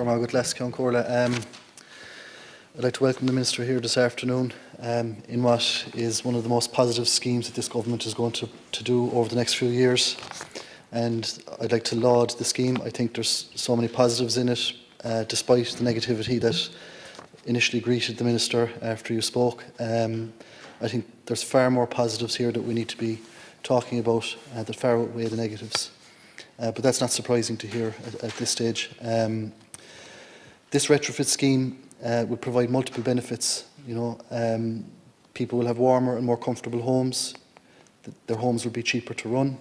I'd like to welcome the Minister here this afternoon in what is one of the most positive schemes that this government is going to do over the next few years. And I'd like to laud the scheme. I think there's so many positives in it, despite the negativity that initially greeted the Minister after you spoke. I think there's far more positives here that we need to be talking about that far outweigh the negatives. But that's not surprising to hear at this stage. This retrofit scheme will provide multiple benefits. People will have warmer and more comfortable homes. Their homes will be cheaper to run.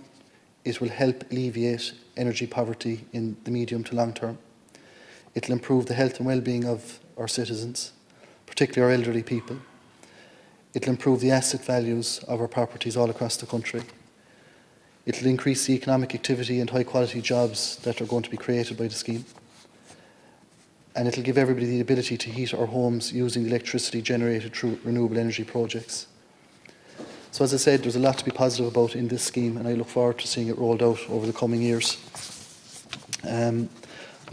It will help alleviate energy poverty in the medium to long term. It will improve the health and well-being of our citizens, particularly our elderly people. It will improve the asset values of our properties all across the country. It will increase the economic activity and high-quality jobs that are going to be created by the scheme. And it will give everybody the ability to heat our homes using the electricity generated through renewable energy projects. So as I said, there's a lot to be positive about in this scheme, and I look forward to seeing it rolled out over the coming years. I'd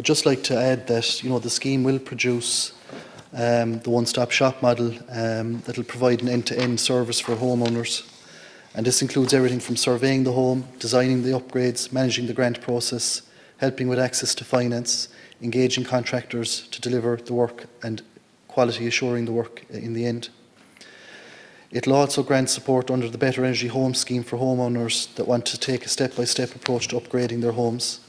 just like to add that the scheme will produce the one-stop shop model that will provide an end-to-end service for homeowners. And this includes everything from surveying the home, designing the upgrades, managing the grant process, helping with access to finance, engaging contractors to deliver the work and quality assuring the work in the end. It will also grant support under the Better Energy Home scheme for homeowners that want to take a step-by-step approach to upgrading their homes.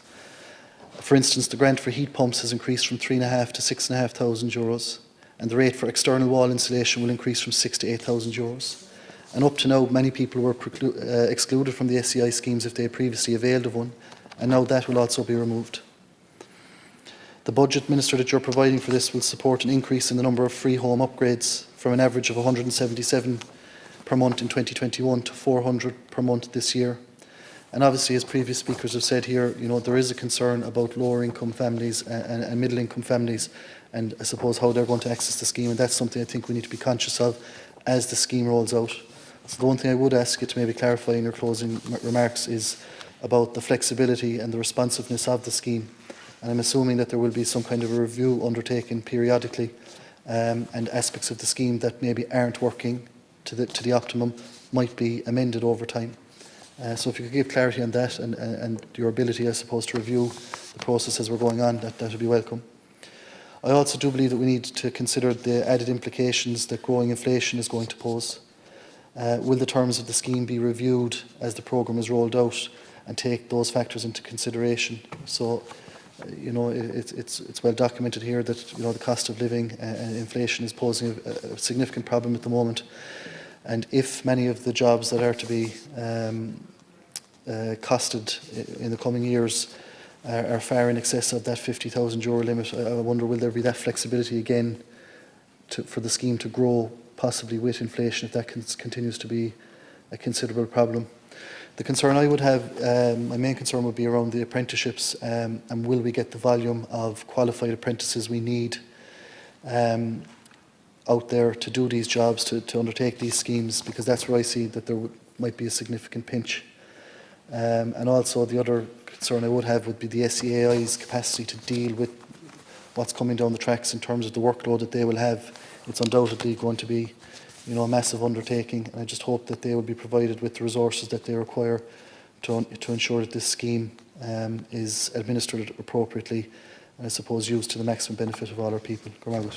For instance, the grant for heat pumps has increased from €3,500 to €6,500, and the rate for external wall insulation will increase from €6,000 to €8,000. And up to now, many people were excluded from the SEI schemes if they had previously availed of one, and now that will also be removed. The budget, Minister, that you're providing for this will support an increase in the number of free home upgrades from an average of 177 per month in 2021 to 400 per month this year. And obviously, as previous speakers have said here, there is a concern about lower income families and middle income families, and I suppose how they're going to access the scheme, and that's something I think we need to be conscious of as the scheme rolls out. So the one thing I would ask you to maybe clarify in your closing remarks is about the flexibility and the responsiveness of the scheme. And I'm assuming that there will be some kind of a review undertaken periodically, and aspects of the scheme that maybe aren't working to the optimum might be amended over time. So if you could give clarity on that and your ability, I suppose, to review the process as we're going on, that would be welcome. I also do believe that we need to consider the added implications that growing inflation is going to pose. Will the terms of the scheme be reviewed as the programme is rolled out and take those factors into consideration? So, it's well documented here that the cost of living and inflation is posing a significant problem at the moment. And if many of the jobs that are to be costed in the coming years are far in excess of that €50,000 limit, I wonder, will there be that flexibility again for the scheme to grow, possibly with inflation, if that continues to be a considerable problem? The concern I would have, my main concern would be around the apprenticeships, and will we get the volume of qualified apprentices we need out there to do these jobs, to undertake these schemes, because that's where I see that there might be a significant pinch. And also the other concern I would have would be the SEAI's capacity to deal with what's coming down the tracks in terms of the workload that they will have. It's undoubtedly going to be a massive undertaking, and I just hope that they will be provided with the resources that they require to ensure that this scheme is administered appropriately and, I suppose, used to the maximum benefit of all our people. Go on.